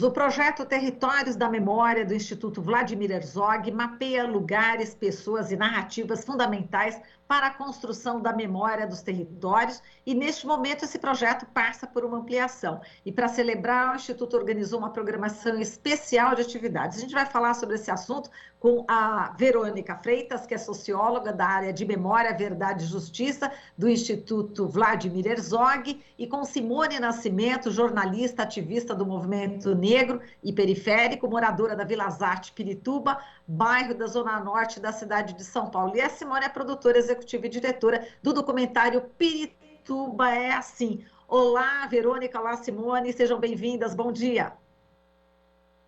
O projeto Territórios da Memória do Instituto Vladimir Herzog mapeia lugares, pessoas e narrativas fundamentais para a construção da memória dos territórios e, neste momento, esse projeto passa por uma ampliação. E, para celebrar, o Instituto organizou uma programação especial de atividades. A gente vai falar sobre esse assunto com a Verônica Freitas, que é socióloga da área de Memória, Verdade e Justiça do Instituto Vladimir Herzog, e com Simone Nascimento, jornalista, ativista do movimento negro e periférico, moradora da Vila Zarte, Pirituba, bairro da Zona Norte da cidade de São Paulo. E a Simone é produtora executiva e diretora do documentário Pirituba é Assim. Olá, Verônica, olá, Simone, sejam bem-vindas, bom dia.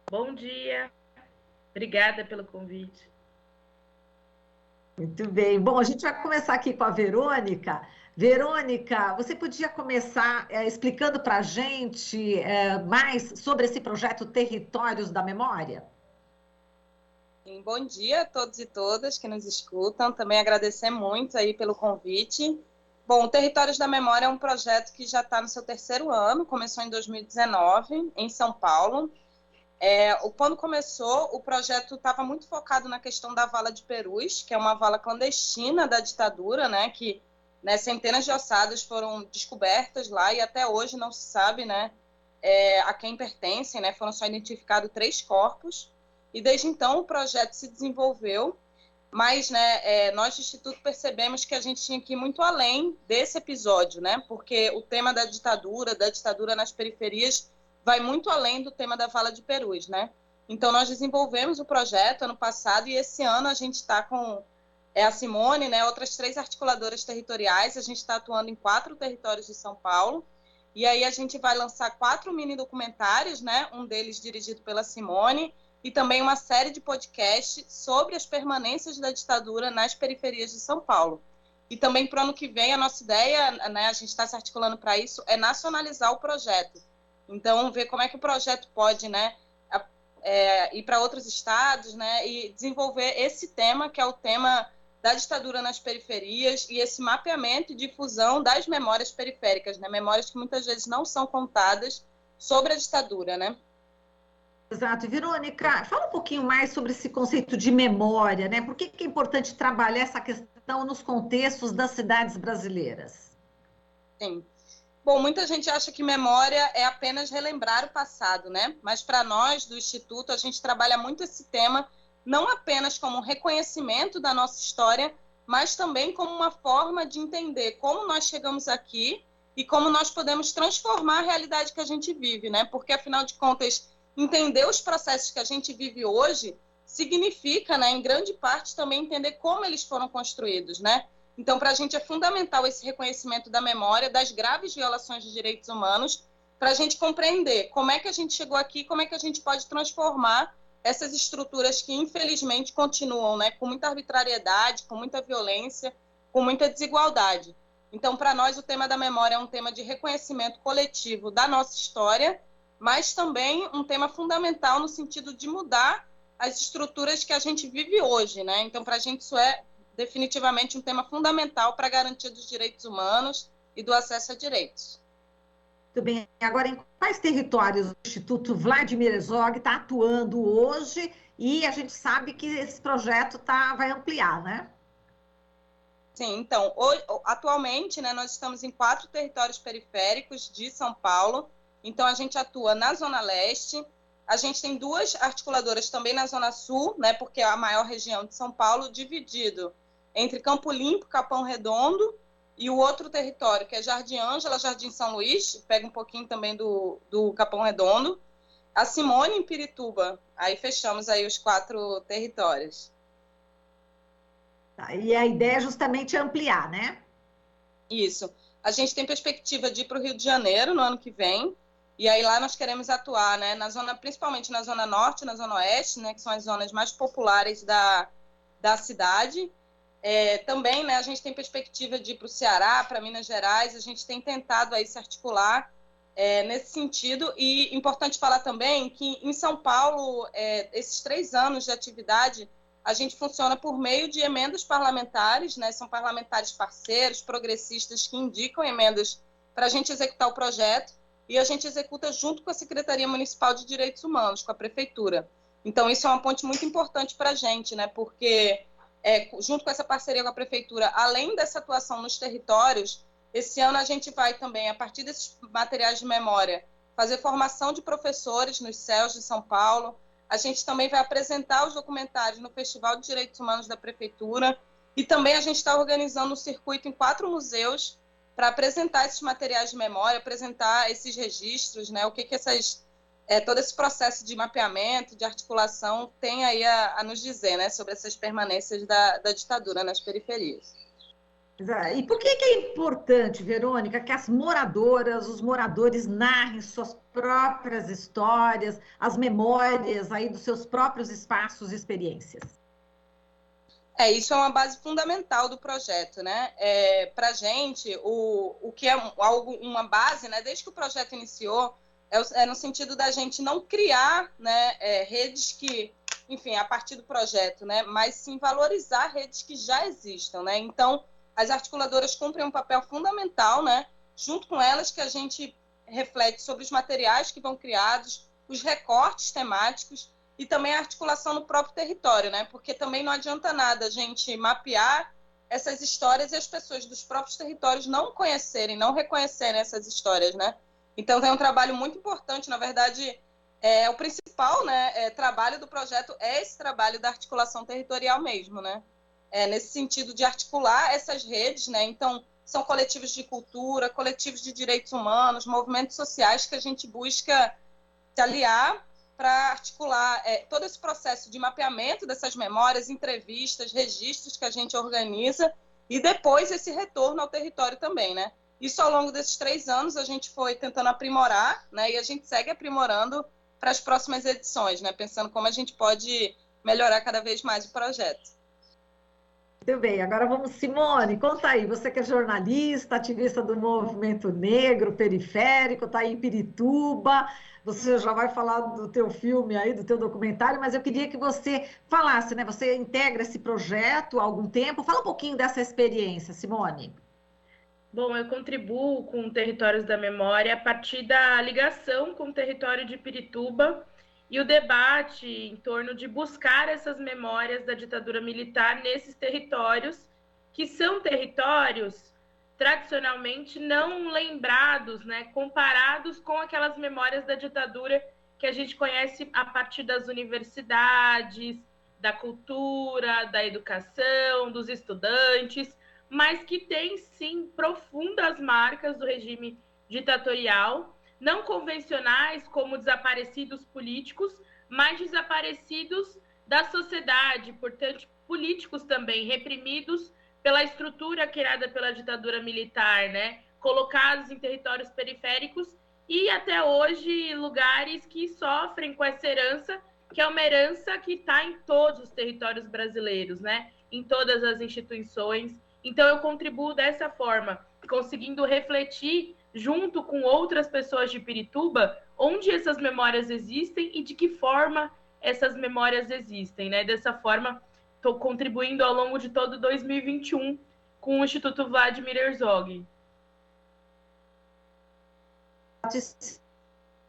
Bom dia, obrigada pelo convite. Muito bem, bom, a gente vai começar aqui com a Verônica. Verônica, você podia começar explicando para a gente mais sobre esse projeto Territórios da Memória? Sim, bom dia a todos e todas que nos escutam. Também agradecer muito aí pelo convite. Bom, o Territórios da Memória é um projeto que já está no seu 3º ano, começou em 2019, em São Paulo. Quando começou, o projeto estava muito focado na questão da Vala de Perus, que é uma vala clandestina da ditadura, né, que centenas de ossadas foram descobertas lá e até hoje não se sabe, né, a quem pertencem, né, foram só identificados 3 corpos e desde então o projeto se desenvolveu, mas né, nós do Instituto percebemos que a gente tinha que ir muito além desse episódio, né, porque o tema da ditadura nas periferias vai muito além do tema da Vala de Perus, né. Então nós desenvolvemos o projeto ano passado e esse ano a gente está com a Simone, né, outras 3 articuladoras territoriais, a gente está atuando em 4 territórios de São Paulo, e aí a gente vai lançar 4 mini documentários, né, um deles dirigido pela Simone, e também uma série de podcasts sobre as permanências da ditadura nas periferias de São Paulo. E também para o ano que vem, a nossa ideia, né, a gente está se articulando para isso, é nacionalizar o projeto. Então, ver como é que o projeto pode, né, ir para outros estados, né, e desenvolver esse tema, que é o tema da ditadura nas periferias e esse mapeamento e difusão das memórias periféricas, né? Memórias que muitas vezes não são contadas sobre a ditadura, né? Exato. E, Verônica, fala um pouquinho mais sobre esse conceito de memória, né? Por que é importante trabalhar essa questão nos contextos das cidades brasileiras? Sim. Bom, muita gente acha que memória é apenas relembrar o passado, né? Mas para nós, do Instituto, a gente trabalha muito esse tema não apenas como um reconhecimento da nossa história, mas também como uma forma de entender como nós chegamos aqui e como nós podemos transformar a realidade que a gente vive, né? Porque, afinal de contas, entender os processos que a gente vive hoje significa, né, em grande parte, também entender como eles foram construídos, né? Então, para a gente é fundamental esse reconhecimento da memória, das graves violações de direitos humanos, para a gente compreender como é que a gente chegou aqui, como é que a gente pode transformar essas estruturas que, infelizmente, continuam, né, com muita arbitrariedade, com muita violência, com muita desigualdade. Então, para nós, o tema da memória é um tema de reconhecimento coletivo da nossa história, mas também um tema fundamental no sentido de mudar as estruturas que a gente vive hoje, né? Então, para a gente, isso é definitivamente um tema fundamental para a garantia dos direitos humanos e do acesso a direitos. Muito bem. Agora, em quais territórios o Instituto Vladimir Herzog está atuando hoje? E a gente sabe que esse projeto vai ampliar, né? Sim, então, atualmente, né, nós estamos em 4 territórios periféricos de São Paulo. Então, a gente atua na Zona Leste, a gente tem 2 articuladoras também na Zona Sul, né, porque é a maior região de São Paulo, dividido entre Campo Limpo, Capão Redondo, e o outro território, que é Jardim Ângela, Jardim São Luís, pega um pouquinho também do Capão Redondo, a Simone em Pirituba, aí fechamos aí os 4 territórios. Tá, e a ideia é justamente ampliar, né? Isso. A gente tem perspectiva de ir para o Rio de Janeiro no ano que vem, e aí lá nós queremos atuar, né, principalmente na Zona Norte, na Zona Oeste, né, que são as zonas mais populares da cidade. Também, né, a gente tem perspectiva de ir para o Ceará, para Minas Gerais, a gente tem tentado aí se articular nesse sentido, e importante falar também que em São Paulo, esses 3 anos de atividade, a gente funciona por meio de emendas parlamentares, né, são parlamentares parceiros, progressistas, que indicam emendas para a gente executar o projeto, e a gente executa junto com a Secretaria Municipal de Direitos Humanos, com a Prefeitura. Então, isso é uma ponte muito importante para a gente, né? Porque, junto com essa parceria com a Prefeitura, além dessa atuação nos territórios, esse ano a gente vai também, a partir desses materiais de memória, fazer formação de professores nos CELs de São Paulo. A gente também vai apresentar os documentários no Festival de Direitos Humanos da Prefeitura. E também a gente está organizando um circuito em 4 museus para apresentar esses materiais de memória, apresentar esses registros, né? O que todo esse processo de mapeamento, de articulação tem aí a nos dizer, né? Sobre essas permanências da ditadura nas periferias. E por que é importante, Verônica, que as moradoras, os moradores narrem suas próprias histórias, as memórias aí dos seus próprios espaços e experiências? Isso é uma base fundamental do projeto, né? Para a gente, o que é uma base, né? Desde que o projeto iniciou, é no sentido da gente não criar, né, redes que, enfim, a partir do projeto, né? Mas sim valorizar redes que já existam, né? Então, as articuladoras cumprem um papel fundamental, né? Junto com elas que a gente reflete sobre os materiais que vão criados, os recortes temáticos e também a articulação no próprio território, né? Porque também não adianta nada a gente mapear essas histórias e as pessoas dos próprios territórios não conhecerem, não reconhecerem essas histórias, né? Então tem um trabalho muito importante, na verdade, o principal, né, trabalho do projeto é esse trabalho da articulação territorial mesmo, né? Nesse sentido de articular essas redes, né? Então, são coletivos de cultura, coletivos de direitos humanos, movimentos sociais que a gente busca se aliar para articular todo esse processo de mapeamento dessas memórias, entrevistas, registros que a gente organiza e depois esse retorno ao território também, né? Isso ao longo desses 3 anos a gente foi tentando aprimorar, né? E a gente segue aprimorando para as próximas edições, né? Pensando como a gente pode melhorar cada vez mais o projeto. Muito bem, agora vamos, Simone, conta aí, você que é jornalista, ativista do movimento negro, periférico, está aí em Pirituba, você já vai falar do teu filme aí, do teu documentário, mas eu queria que você falasse, né? Você integra esse projeto há algum tempo, fala um pouquinho dessa experiência, Simone. Bom, eu contribuo com Territórios da Memória a partir da ligação com o território de Pirituba e o debate em torno de buscar essas memórias da ditadura militar nesses territórios, que são territórios tradicionalmente não lembrados, né, comparados com aquelas memórias da ditadura que a gente conhece a partir das universidades, da cultura, da educação, dos estudantes, mas que tem, sim, profundas marcas do regime ditatorial, não convencionais como desaparecidos políticos, mas desaparecidos da sociedade, portanto, políticos também, reprimidos pela estrutura criada pela ditadura militar, né? Colocados em territórios periféricos e até hoje lugares que sofrem com essa herança, que é uma herança que está em todos os territórios brasileiros, né? Em todas as instituições. Então, eu contribuo dessa forma, conseguindo refletir junto com outras pessoas de Pirituba, onde essas memórias existem e de que forma essas memórias existem, né? Dessa forma, estou contribuindo ao longo de todo 2021 com o Instituto Vladimir Herzog.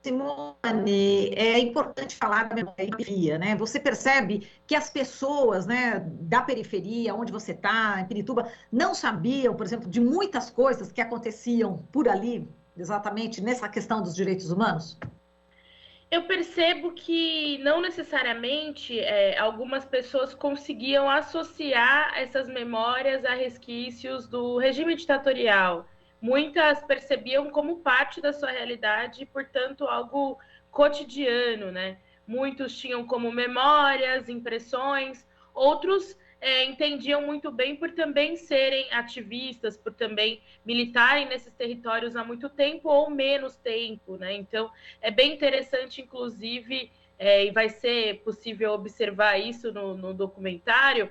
Simone, é importante falar da memória, né? Você percebe que as pessoas, né, da periferia, onde você está, em Pirituba, não sabiam, por exemplo, de muitas coisas que aconteciam por ali, exatamente nessa questão dos direitos humanos? Eu percebo que não necessariamente algumas pessoas conseguiam associar essas memórias a resquícios do regime ditatorial. Muitas percebiam como parte da sua realidade e, portanto, algo cotidiano, né? Muitos tinham como memórias, impressões, outros entendiam muito bem por também serem ativistas, por também militarem nesses territórios há muito tempo ou menos tempo, né? Então, é bem interessante, inclusive, e vai ser possível observar isso no documentário,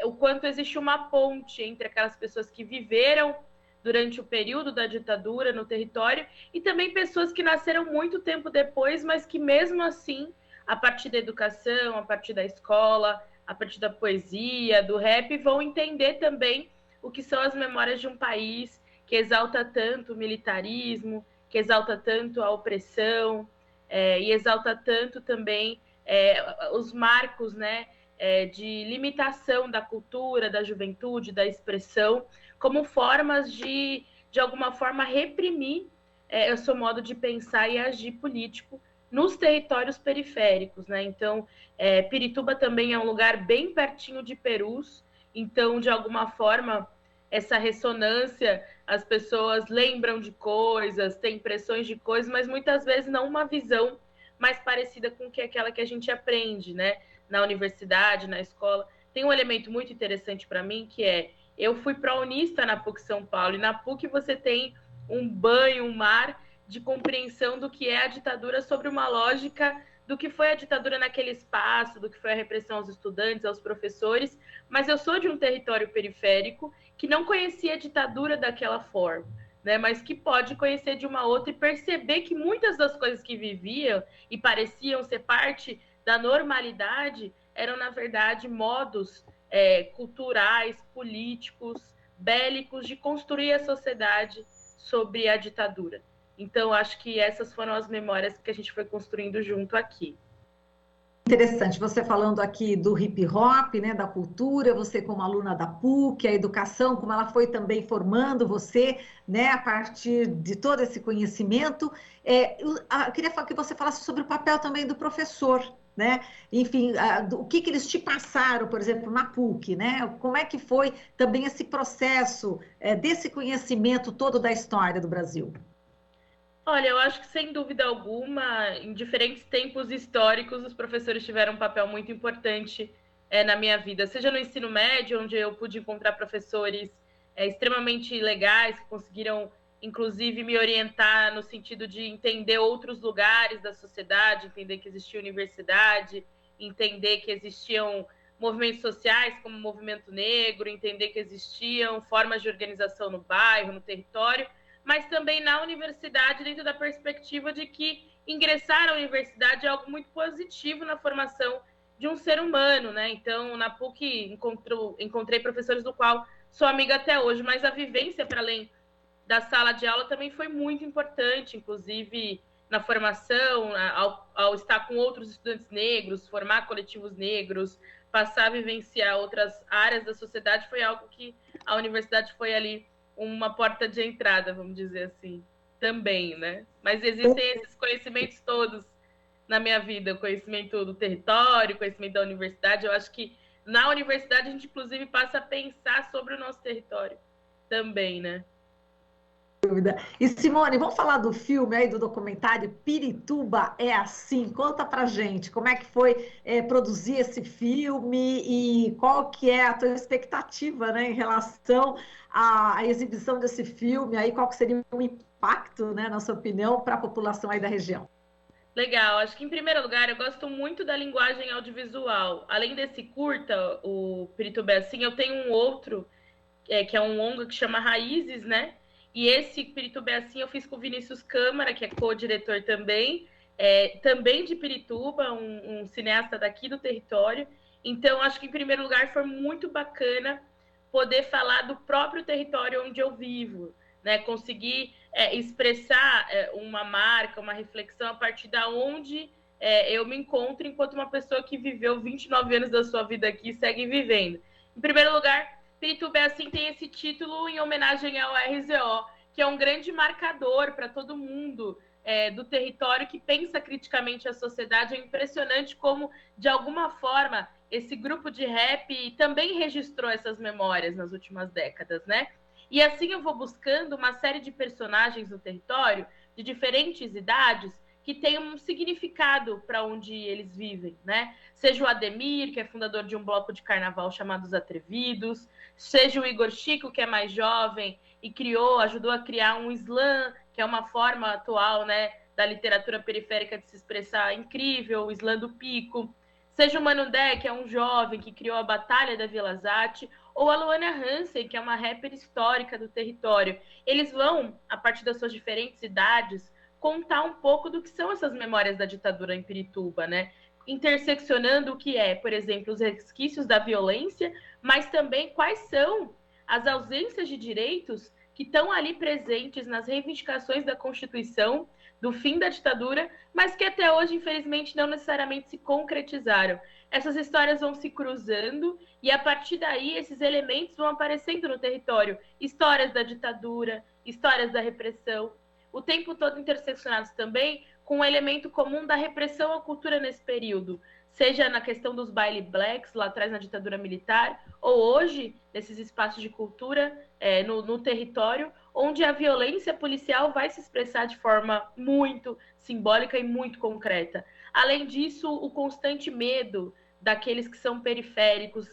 o quanto existe uma ponte entre aquelas pessoas que viveram durante o período da ditadura no território e também pessoas que nasceram muito tempo depois, mas que mesmo assim, a partir da educação, a partir da escola, a partir da poesia, do rap, vão entender também o que são as memórias de um país que exalta tanto o militarismo, que exalta tanto a opressão e exalta tanto também os marcos, né, de limitação da cultura, da juventude, da expressão, como formas de alguma forma, reprimir o seu modo de pensar e agir político nos territórios periféricos, né? Então, Pirituba também é um lugar bem pertinho de Perus, então, de alguma forma, essa ressonância, as pessoas lembram de coisas, têm impressões de coisas, mas muitas vezes não uma visão mais parecida com aquela que a gente aprende, né? Na universidade, na escola. Tem um elemento muito interessante para mim, que eu fui pró-unista na PUC São Paulo, e na PUC você tem um banho, um mar de compreensão do que é a ditadura sobre uma lógica do que foi a ditadura naquele espaço, do que foi a repressão aos estudantes, aos professores, mas eu sou de um território periférico que não conhecia a ditadura daquela forma, né? Mas que pode conhecer de uma outra e perceber que muitas das coisas que viviam e pareciam ser parte da normalidade eram, na verdade, modos culturais, políticos, bélicos de construir a sociedade sobre a ditadura. Então, acho que essas foram as memórias que a gente foi construindo junto aqui. Interessante, você falando aqui do hip hop, né, da cultura, você como aluna da PUC, a educação, como ela foi também formando você, né, a partir de todo esse conhecimento. Eu queria que você falasse sobre o papel também do professor, né? Enfim, o que eles te passaram, por exemplo, na PUC, né? Como é que foi também esse processo desse conhecimento todo da história do Brasil? Olha, eu acho que sem dúvida alguma, em diferentes tempos históricos, os professores tiveram um papel muito importante na minha vida, seja no ensino médio, onde eu pude encontrar professores extremamente legais, que conseguiram, inclusive, me orientar no sentido de entender outros lugares da sociedade, entender que existia universidade, entender que existiam movimentos sociais, como o movimento negro, entender que existiam formas de organização no bairro, no território, mas também na universidade, dentro da perspectiva de que ingressar na universidade é algo muito positivo na formação de um ser humano, né? Então, na PUC, encontrei professores do qual sou amiga até hoje, mas a vivência para além da sala de aula também foi muito importante, inclusive na formação, ao estar com outros estudantes negros, formar coletivos negros, passar a vivenciar outras áreas da sociedade, foi algo que a universidade foi ali uma porta de entrada, vamos dizer assim, também, né? Mas existem esses conhecimentos todos na minha vida, o conhecimento do território, o conhecimento da universidade. Eu acho que na universidade a gente, inclusive, passa a pensar sobre o nosso território também, né? E Simone, vamos falar do filme aí, do documentário Pirituba é Assim. Conta pra gente como é que foi produzir esse filme e qual que é a tua expectativa, né, em relação à exibição desse filme, aí qual que seria o impacto, né, na sua opinião, para a população aí da região. Legal, acho que em primeiro lugar eu gosto muito da linguagem audiovisual. Além desse curta, o Pirituba é Assim, eu tenho um outro, que é um longa que chama Raízes, né? E esse Pirituba é Assim eu fiz com o Vinícius Câmara, que é co-diretor também, também de Pirituba, um cineasta daqui do território. Então, acho que, em primeiro lugar, foi muito bacana poder falar do próprio território onde eu vivo, né? Conseguir expressar uma marca, uma reflexão a partir da onde eu me encontro enquanto uma pessoa que viveu 29 anos da sua vida aqui e segue vivendo. Em primeiro lugar, Pirituba é Assim tem esse título em homenagem ao RZO, que é um grande marcador para todo mundo do território que pensa criticamente a sociedade. É impressionante como, de alguma forma, esse grupo de rap também registrou essas memórias nas últimas décadas, né? E assim eu vou buscando uma série de personagens no território, de diferentes idades, que tem um significado para onde eles vivem, né? Seja o Ademir, que é fundador de um bloco de carnaval chamado Os Atrevidos, seja o Igor Chico, que é mais jovem e ajudou a criar um slam, que é uma forma atual, né, da literatura periférica de se expressar incrível, o slam do Pico, seja o Manundé, que é um jovem que criou a Batalha da Vila Zate, ou a Luana Hansen, que é uma rapper histórica do território. Eles vão, a partir das suas diferentes idades, contar um pouco do que são essas memórias da ditadura em Pirituba, né? Interseccionando o que é, por exemplo, os resquícios da violência, mas também quais são as ausências de direitos que estão ali presentes nas reivindicações da Constituição, do fim da ditadura, mas que até hoje, infelizmente, não necessariamente se concretizaram. Essas histórias vão se cruzando e, a partir daí, esses elementos vão aparecendo no território. Histórias da ditadura, histórias da repressão, o tempo todo interseccionados também com um elemento comum da repressão à cultura nesse período, seja na questão dos baile blacks, lá atrás na ditadura militar, ou hoje, nesses espaços de cultura, no território, onde a violência policial vai se expressar de forma muito simbólica e muito concreta. Além disso, o constante medo daqueles que são periféricos,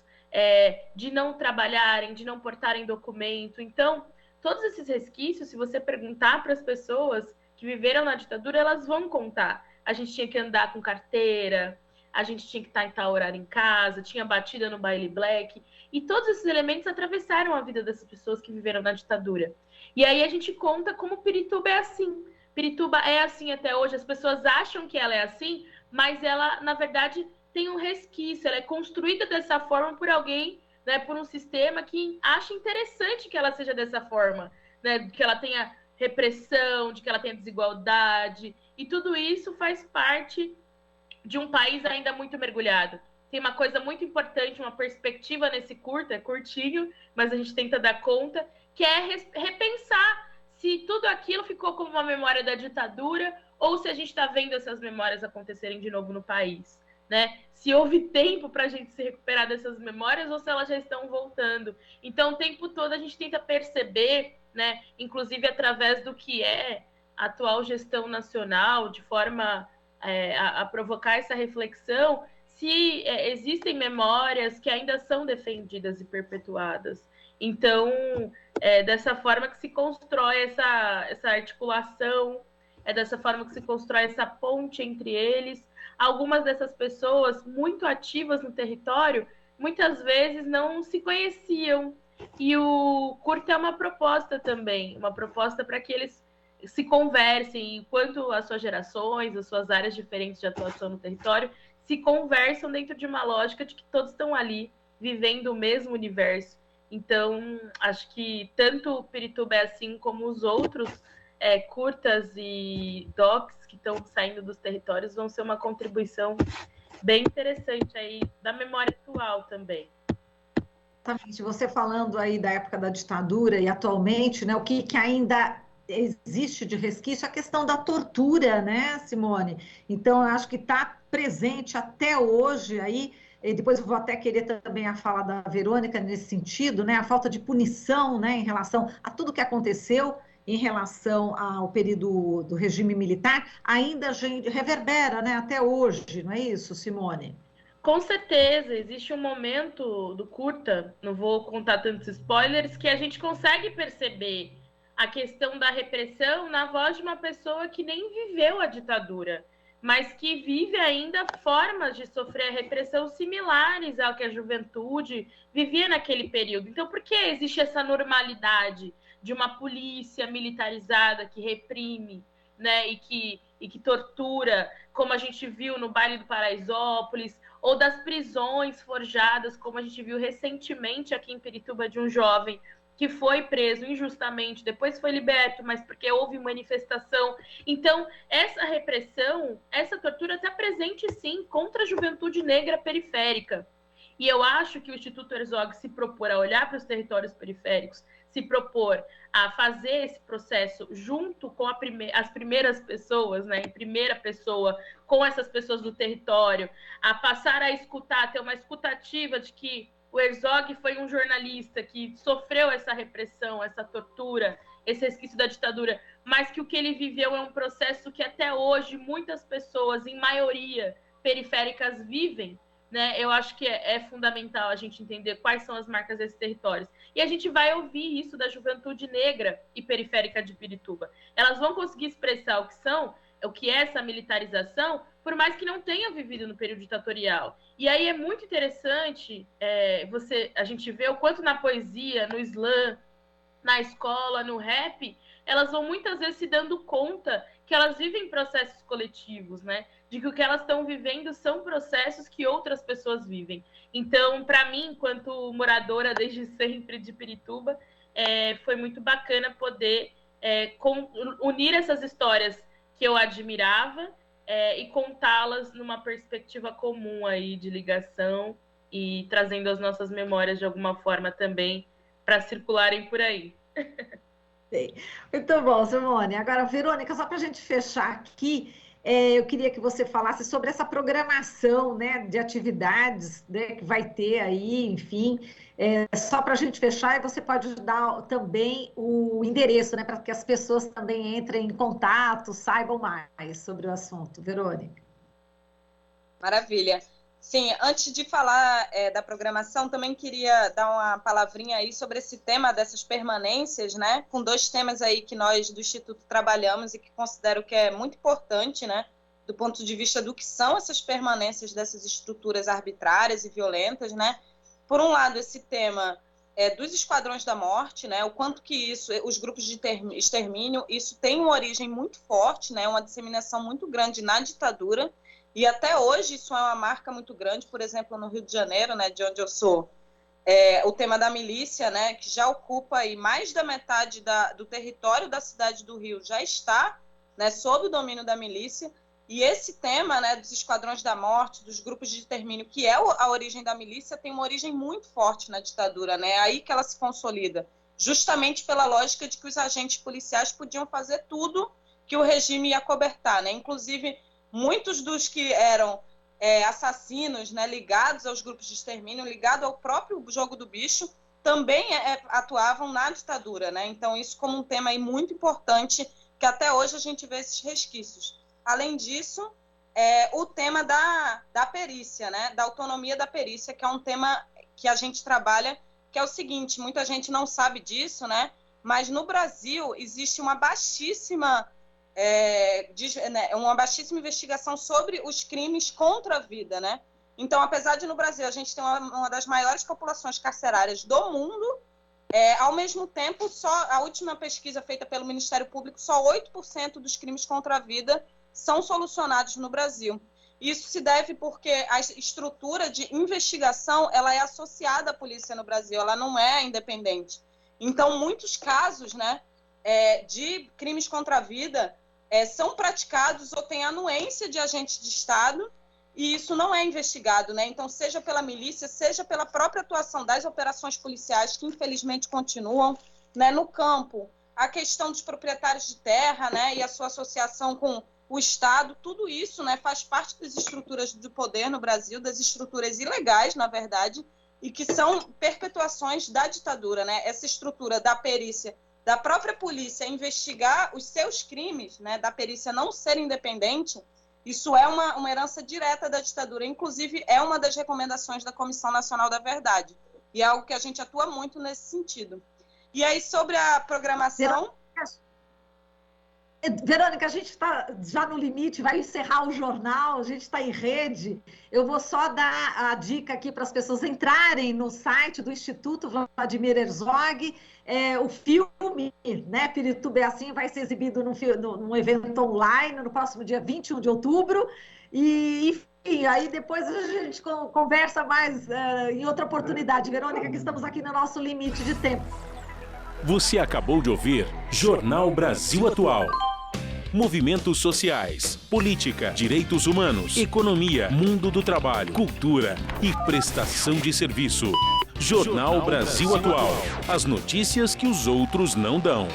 de não trabalharem, de não portarem documento. Então, todos esses resquícios, se você perguntar para as pessoas que viveram na ditadura, elas vão contar. A gente tinha que andar com carteira, a gente tinha que estar em tal horário em casa, tinha batida no baile black, e todos esses elementos atravessaram a vida dessas pessoas que viveram na ditadura. E aí a gente conta como Pirituba é assim. Pirituba é assim até hoje, as pessoas acham que ela é assim, mas ela, na verdade, tem um resquício, ela é construída dessa forma por alguém, né, por um sistema que acha interessante que ela seja dessa forma, né, que ela tenha repressão, de que ela tenha desigualdade, e tudo isso faz parte de um país ainda muito mergulhado. Tem uma coisa muito importante, uma perspectiva nesse curto, é curtinho, mas a gente tenta dar conta, que é repensar se tudo aquilo ficou como uma memória da ditadura ou se a gente está vendo essas memórias acontecerem de novo no país, né? Se houve tempo para a gente se recuperar dessas memórias ou se elas já estão voltando. Então, o tempo todo a gente tenta perceber, né, inclusive através do que é a atual gestão nacional, de forma a provocar essa reflexão, se existem memórias que ainda são defendidas e perpetuadas. Então, dessa forma que se constrói essa articulação, dessa forma que se constrói essa ponte entre eles. Algumas dessas pessoas muito ativas no território, muitas vezes não se conheciam. E o curta é uma proposta também, uma proposta para que eles se conversem, enquanto as suas gerações, as suas áreas diferentes de atuação no território, se conversam dentro de uma lógica de que todos estão ali, vivendo o mesmo universo. Então, acho que tanto o Pirituba é assim como os outros curtas e docs que estão saindo dos territórios vão ser uma contribuição bem interessante aí da memória atual também. Exatamente. Você falando aí da época da ditadura e atualmente, né, o que ainda existe de resquício, a questão da tortura, né, Simone? Então, eu acho que está presente até hoje aí, e depois eu vou até querer também a fala da Verônica nesse sentido, né, a falta de punição, né, em relação a tudo que aconteceu em relação ao período do regime militar, ainda a gente reverbera, né, até hoje, não é isso, Simone? Com certeza, existe um momento do curta, não vou contar tantos spoilers, que a gente consegue perceber a questão da repressão na voz de uma pessoa que nem viveu a ditadura, mas que vive ainda formas de sofrer a repressão similares ao que a juventude vivia naquele período. Então, por que existe essa normalidade de uma polícia militarizada que reprime, né, e que tortura, como a gente viu no baile do Paraisópolis, ou das prisões forjadas, como a gente viu recentemente aqui em Pirituba, de um jovem que foi preso injustamente, depois foi liberto, mas porque houve manifestação. Então, essa repressão, essa tortura está presente, sim, contra a juventude negra periférica. E eu acho que o Instituto Herzog se propor a olhar para os territórios periféricos, se propor a fazer esse processo junto com as primeiras pessoas, né, em primeira pessoa, com essas pessoas do território, a passar a escutar, a ter uma escutativa de que o Herzog foi um jornalista que sofreu essa repressão, essa tortura, esse resquício da ditadura, mas que o que ele viveu é um processo que até hoje muitas pessoas, em maioria periféricas, vivem, né? Eu acho que é fundamental a gente entender quais são as marcas desses territórios. E a gente vai ouvir isso da juventude negra e periférica de Pirituba. Elas vão conseguir expressar o que é essa militarização, por mais que não tenha vivido no período ditatorial. E aí é muito interessante a gente ver o quanto na poesia, no slam, na escola, no rap, elas vão muitas vezes se dando conta que elas vivem processos coletivos, né? De que o que elas estão vivendo são processos que outras pessoas vivem. Então, para mim, enquanto moradora desde sempre de Pirituba, foi muito bacana poder unir essas histórias que eu admirava e contá-las numa perspectiva comum aí de ligação e trazendo as nossas memórias de alguma forma também para circularem por aí. Muito bom, Simone. Agora, Verônica, só para a gente fechar aqui, eu queria que você falasse sobre essa programação, né, de atividades, né, que vai ter aí, enfim, só para a gente fechar, e você pode dar também o endereço, né, para que as pessoas também entrem em contato, saibam mais sobre o assunto. Verônica. Maravilha. Sim, antes de falar da programação, também queria dar uma palavrinha aí sobre esse tema dessas permanências, né? Com 2 temas aí que nós do Instituto trabalhamos e que considero que é muito importante, né? Do ponto de vista do que são essas permanências dessas estruturas arbitrárias e violentas, né? Por um lado, esse tema dos esquadrões da morte, né? O quanto que isso, os grupos de extermínio, isso tem uma origem muito forte, né? Uma disseminação muito grande na ditadura. E até hoje isso é uma marca muito grande, por exemplo, no Rio de Janeiro, né, de onde eu sou, o tema da milícia, né, que já ocupa aí mais da metade do território da cidade do Rio, já está, né, sob o domínio da milícia. E esse tema, né, dos esquadrões da morte, dos grupos de extermínio, que é a origem da milícia, tem uma origem muito forte na ditadura, né, é aí que ela se consolida, justamente pela lógica de que os agentes policiais podiam fazer tudo que o regime ia acobertar, né, inclusive muitos dos que eram assassinos, né, ligados aos grupos de extermínio, ligados ao próprio jogo do bicho, também atuavam na ditadura, né? Então, isso como um tema aí muito importante, que até hoje a gente vê esses resquícios. Além disso, o tema da perícia, né, da autonomia da perícia, que é um tema que a gente trabalha, que é o seguinte, muita gente não sabe disso, né? Mas no Brasil existe uma baixíssima investigação sobre os crimes contra a vida, né? Então, apesar de no Brasil a gente ter uma das maiores populações carcerárias do mundo, ao mesmo tempo, só a última pesquisa feita pelo Ministério Público, só 8% dos crimes contra a vida são solucionados no Brasil. Isso se deve porque a estrutura de investigação ela é associada à polícia no Brasil, ela não é independente. Então, muitos casos, né, de crimes contra a vida são praticados ou têm anuência de agentes de Estado e isso não é investigado, né? Então, seja pela milícia, seja pela própria atuação das operações policiais, que infelizmente continuam, né, no campo. A questão dos proprietários de terra, né, e a sua associação com o Estado, tudo isso, né, faz parte das estruturas do poder no Brasil, das estruturas ilegais, na verdade, e que são perpetuações da ditadura, né? Essa estrutura da perícia, da própria polícia investigar os seus crimes, né, da perícia não ser independente, isso é uma herança direta da ditadura. Inclusive, é uma das recomendações da Comissão Nacional da Verdade. E é algo que a gente atua muito nesse sentido. E aí, sobre a programação... Verônica, a gente está já no limite, vai encerrar o jornal, a gente está em rede. Eu vou só dar a dica aqui para as pessoas entrarem no site do Instituto Vladimir Herzog. O filme, né, Pirituba é Assim, vai ser exibido num evento online no próximo dia 21 de outubro. E, enfim, aí depois a gente conversa mais em outra oportunidade. Verônica, que estamos aqui no nosso limite de tempo. Você acabou de ouvir Jornal Brasil Atual. Movimentos sociais, política, direitos humanos, economia, mundo do trabalho, cultura e prestação de serviço. Jornal Brasil Atual. As notícias que os outros não dão.